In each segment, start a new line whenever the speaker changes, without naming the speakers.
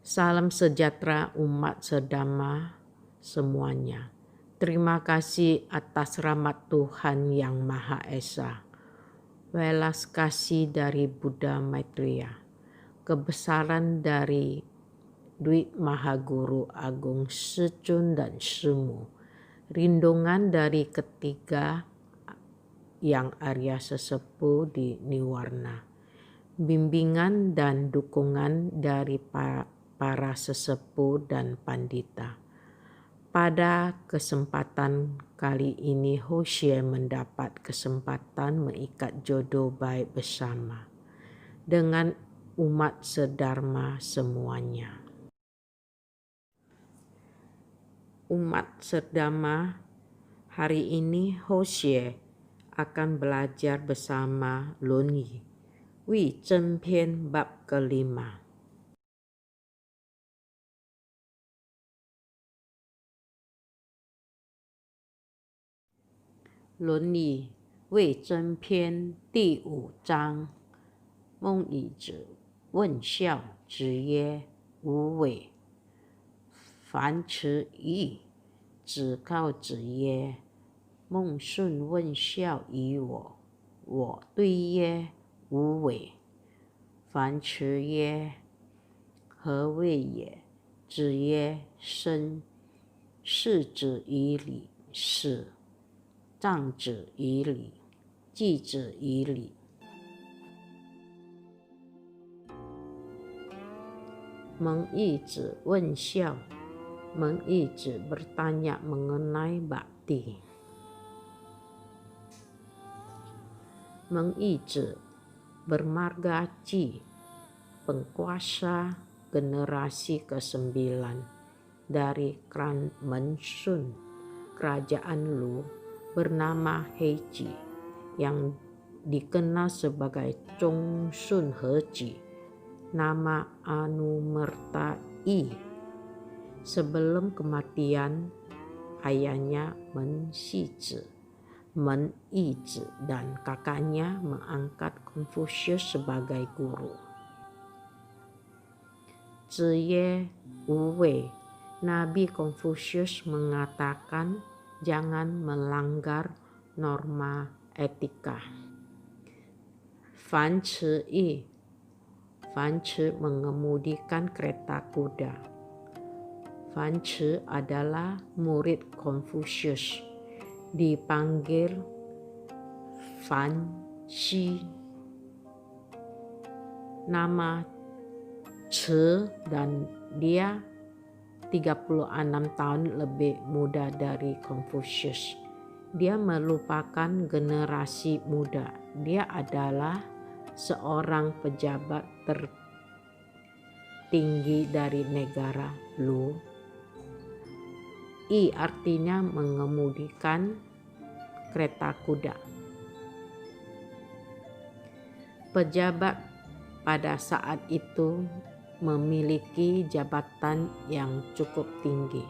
Salam sejahtera umat sedama semuanya. Terima kasih atas rahmat Tuhan Yang Maha Esa. Welas kasih dari Buddha Maitreya. Kebesaran dari Dwi Maha Guru Agung Secun dan Semu. Rindungan dari ketiga yang Arya Sesepuh di Niwarna. Bimbingan dan dukungan dari para sesepuh dan pandita. Pada kesempatan kali ini Hoshie mendapat kesempatan mengikat jodoh baik bersama dengan umat sedharma semuanya. Umat sedharma, hari ini Hoshie akan belajar bersama Lunyi, Wi Zhen Pian bab kelima.《论语·魏征篇》第5章：孟乙子问孝，子曰：“无为。”樊迟疑，子告子曰：“孟孙问孝于我，我对曰：无为。”樊迟曰：“何谓也？”子曰：“生。事子以礼，死；葬子以礼，祭子以礼。”孟乙子问孝.孟乙子bertanya mengenai bakti.孟乙子bermarga Qi, pengkuasa generasi ke-9 dari klan Mensun, kerajaan Lu, bernama Heiji yang dikenal sebagai Zhongsun Heji, nama Anumerta I. Sebelum kematian ayahnya Men Shizi, Men Yizi dan kakaknya mengangkat Konfusius sebagai guru. Ziye Uwei, Nabi Konfusius mengatakan jangan melanggar norma etika. Fan Ci, Fan Ci mengemudikan kereta kuda. Fan Ci adalah murid Konfusius, dipanggil Fan Ci. Nama Ci dan dia 36 tahun lebih muda dari Konfusius. Dia merupakan generasi muda. Dia adalah seorang pejabat tertinggi dari negara Lu. I artinya mengemudikan kereta kuda. Pejabat pada saat itu memiliki jabatan yang cukup tinggi,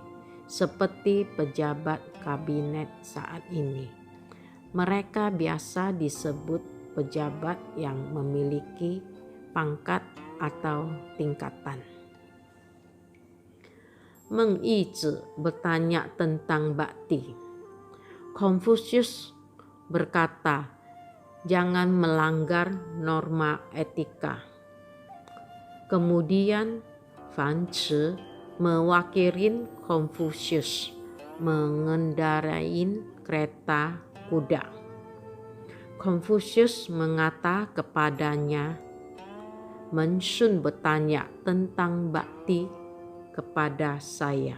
seperti pejabat kabinet saat ini. Mereka biasa disebut pejabat yang memiliki pangkat atau tingkatan. Meng Yizi bertanya tentang bakti. Konfusius berkata, jangan melanggar norma etika. Kemudian Fan Ci mewakili Konfusius mengendarai kereta kuda. Konfusius mengata kepadanya, Mensun bertanya tentang bakti kepada saya.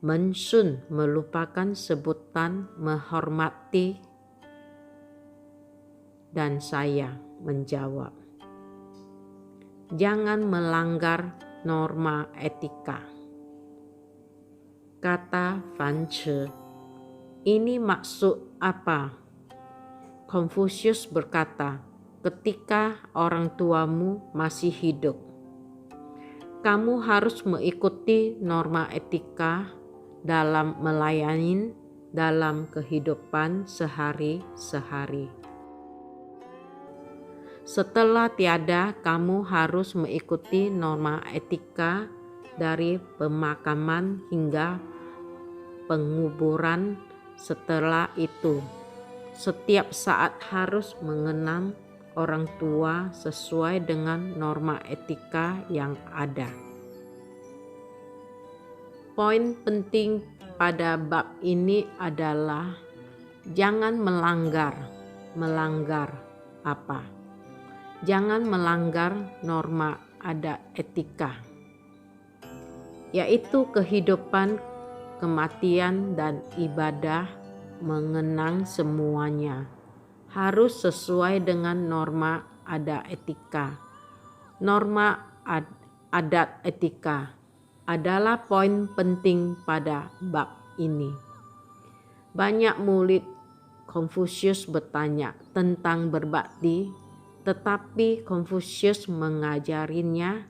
Mensun merupakan sebutan menghormati, dan saya menjawab, jangan melanggar norma etika. Kata Fan Ci, ini maksud apa? Konfusius berkata, ketika orang tuamu masih hidup, kamu harus mengikuti norma etika dalam melayani dalam kehidupan sehari-hari. Setelah tiada, kamu harus mengikuti norma etika dari pemakaman hingga penguburan. Setelah itu, setiap saat harus mengenang orang tua sesuai dengan norma etika yang ada. Poin penting pada bab ini adalah jangan melanggar apa? Jangan melanggar norma adat etika, yaitu kehidupan, kematian, dan ibadah. Mengenang semuanya harus sesuai dengan norma adat etika. Norma adat etika adalah poin penting pada bab ini. Banyak murid Konfusius bertanya tentang berbakti, tetapi Konfusius mengajarinya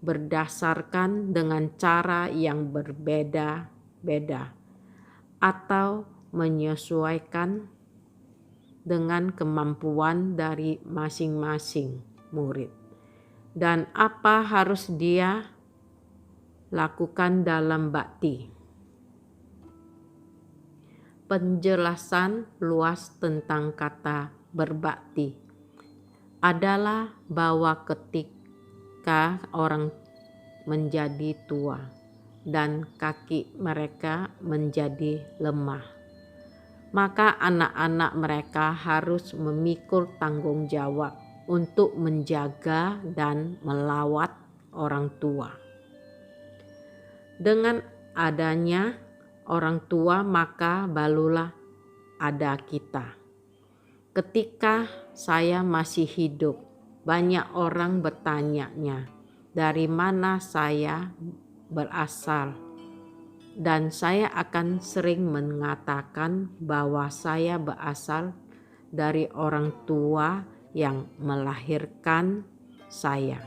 berdasarkan dengan cara yang berbeda-beda atau menyesuaikan dengan kemampuan dari masing-masing murid dan apa harus dia lakukan dalam bakti. Penjelasan luas tentang kata berbakti adalah bahwa ketika orang menjadi tua dan kaki mereka menjadi lemah, maka anak-anak mereka harus memikul tanggung jawab untuk menjaga dan melawat orang tua. Dengan adanya orang tua, maka barulah ada kita. Ketika saya masih hidup, banyak orang bertanya-nya, dari mana saya berasal? Dan saya akan sering mengatakan bahwa saya berasal dari orang tua yang melahirkan saya.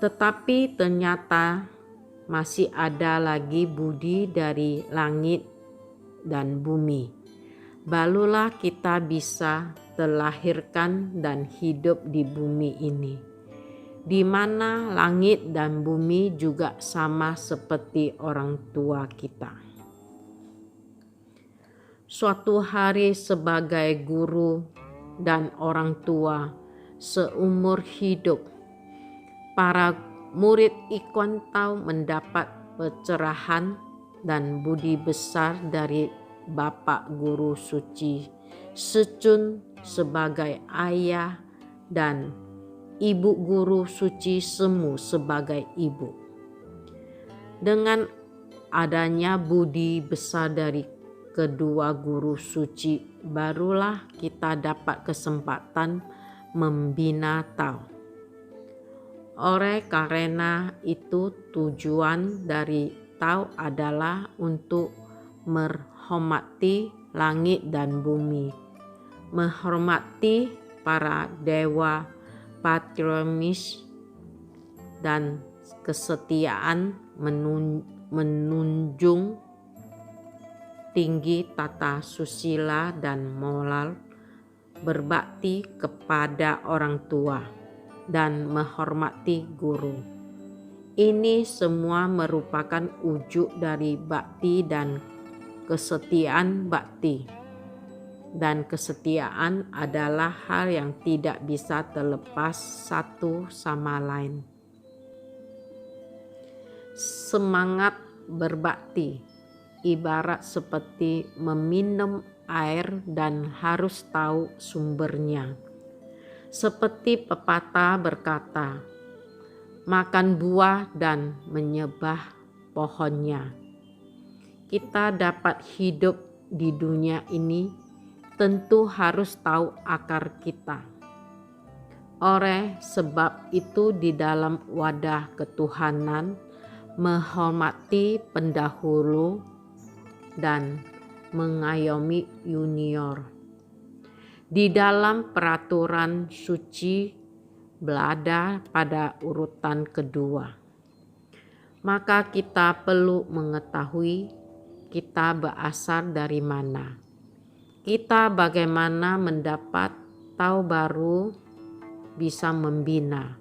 Tetapi ternyata masih ada lagi budi dari langit dan bumi. Barulah kita bisa terlahirkan dan hidup di bumi ini, di mana langit dan bumi juga sama seperti orang tua kita. Suatu hari sebagai guru dan orang tua seumur hidup, para murid Ikuan Tao mendapat pencerahan dan budi besar dari Bapak Guru Suci Secun sebagai ayah dan Ibu Guru Suci Semu sebagai ibu. Dengan adanya budi besar dari kedua guru suci, barulah kita dapat kesempatan membina Tao. Oleh karena itu, tujuan dari Tao adalah untuk menghormati langit dan bumi, menghormati para dewa patriarkis dan kesetiaan, menunjung tinggi tata susila dan moral, berbakti kepada orang tua, dan menghormati guru. Ini semua merupakan wujud dari bakti dan kesetiaan bakti. Dan kesetiaan adalah hal yang tidak bisa terlepas satu sama lain. Semangat berbakti ibarat seperti meminum air dan harus tahu sumbernya. Seperti pepatah berkata, makan buah dan menyembah pohonnya. Kita dapat hidup di dunia ini tentu harus tahu akar kita. Oleh sebab itu di dalam wadah ketuhanan, menghormati pendahulu dan mengayomi junior. Di dalam peraturan suci berada pada urutan kedua. Maka kita perlu mengetahui kita berasal dari mana. Kita bagaimana mendapat Tao baru bisa membina.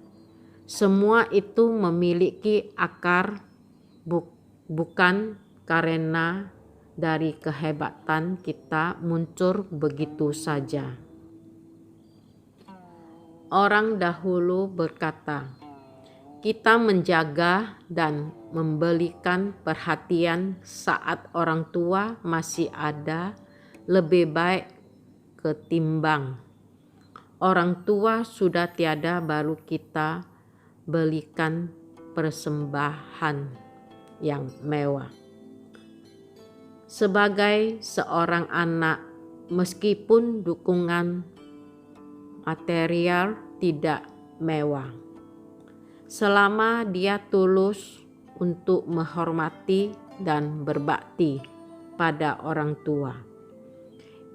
Semua itu memiliki akar bukan karena dari kehebatan kita muncul begitu saja. Orang dahulu berkata, kita menjaga dan memberikan perhatian saat orang tua masih ada lebih baik ketimbang orang tua sudah tiada baru kita belikan persembahan yang mewah. Sebagai seorang anak, meskipun dukungan material tidak mewah, selama dia tulus untuk menghormati dan berbakti pada orang tua,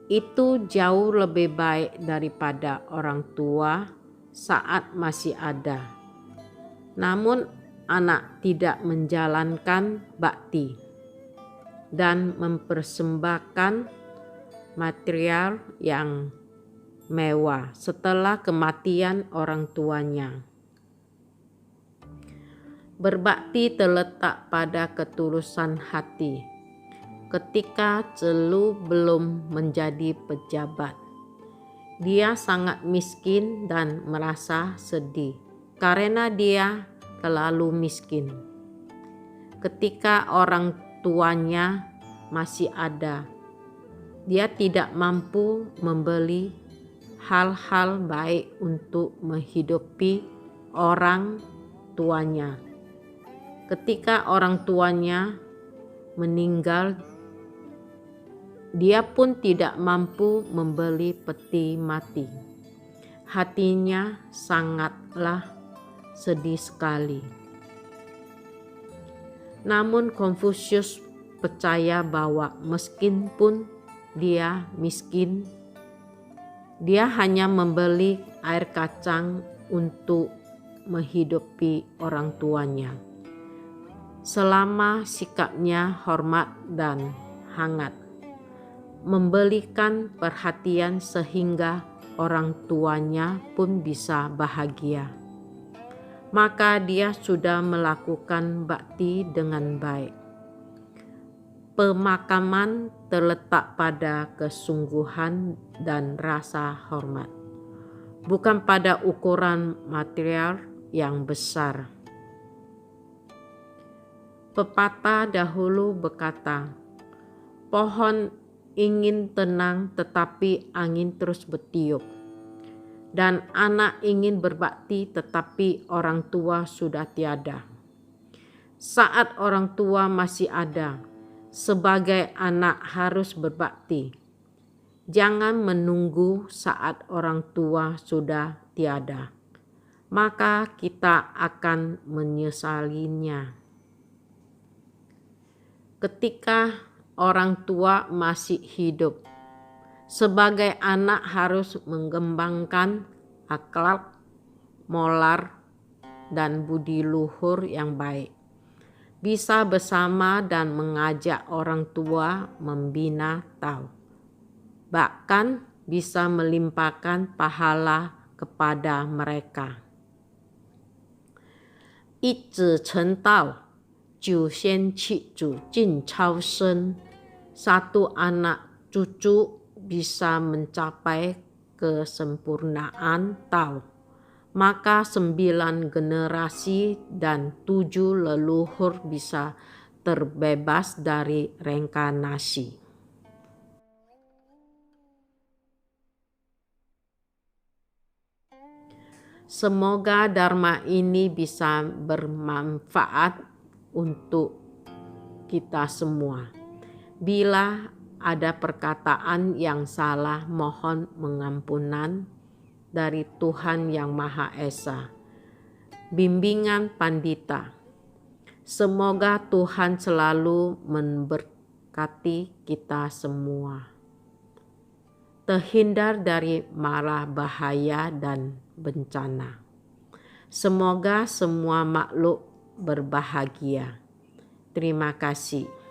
itu jauh lebih baik daripada orang tua saat masih ada. Namun anak tidak menjalankan bakti dan mempersembahkan material yang mewah setelah kematian orang tuanya. Berbakti terletak pada ketulusan hati. Ketika Celu belum menjadi pejabat, dia sangat miskin dan merasa sedih karena dia terlalu miskin. Ketika orang tuanya masih ada, dia tidak mampu membeli hal-hal baik untuk menghidupi orang tuanya. Ketika orang tuanya meninggal, dia pun tidak mampu membeli peti mati. Hatinya sangatlah sedih sekali. Namun Konfusius percaya bahwa meskipun dia miskin, dia hanya membeli air kacang untuk menghidupi orang tuanya. Selama sikapnya hormat dan hangat, memberikan perhatian sehingga orang tuanya pun bisa bahagia, maka dia sudah melakukan bakti dengan baik. Pemakaman terletak pada kesungguhan dan rasa hormat, bukan pada ukuran material yang besar. Pepatah dahulu berkata, pohon ingin tenang tetapi angin terus bertiup, dan anak ingin berbakti tetapi orang tua sudah tiada. Saat orang tua masih ada, sebagai anak harus berbakti. Jangan menunggu saat orang tua sudah tiada, maka kita akan menyesalinya. Ketika orang tua masih hidup, sebagai anak harus mengembangkan akhlak, moral, dan budi luhur yang baik. Bisa bersama dan mengajak orang tua membina tahu. Bahkan bisa melimpahkan pahala kepada mereka. 一子成道，9仙气主尽超生. Satu anak cucu bisa mencapai kesempurnaan tahu, maka 9 generasi dan 7 leluhur bisa terbebas dari reinkarnasi. Semoga Dharma ini bisa bermanfaat untuk kita semua. Bila ada perkataan yang salah, mohon pengampunan dari Tuhan Yang Maha Esa. Bimbingan Pandita. Semoga Tuhan selalu memberkati kita semua, terhindar dari mara bahaya dan bencana. Semoga semua makhluk berbahagia. Terima kasih.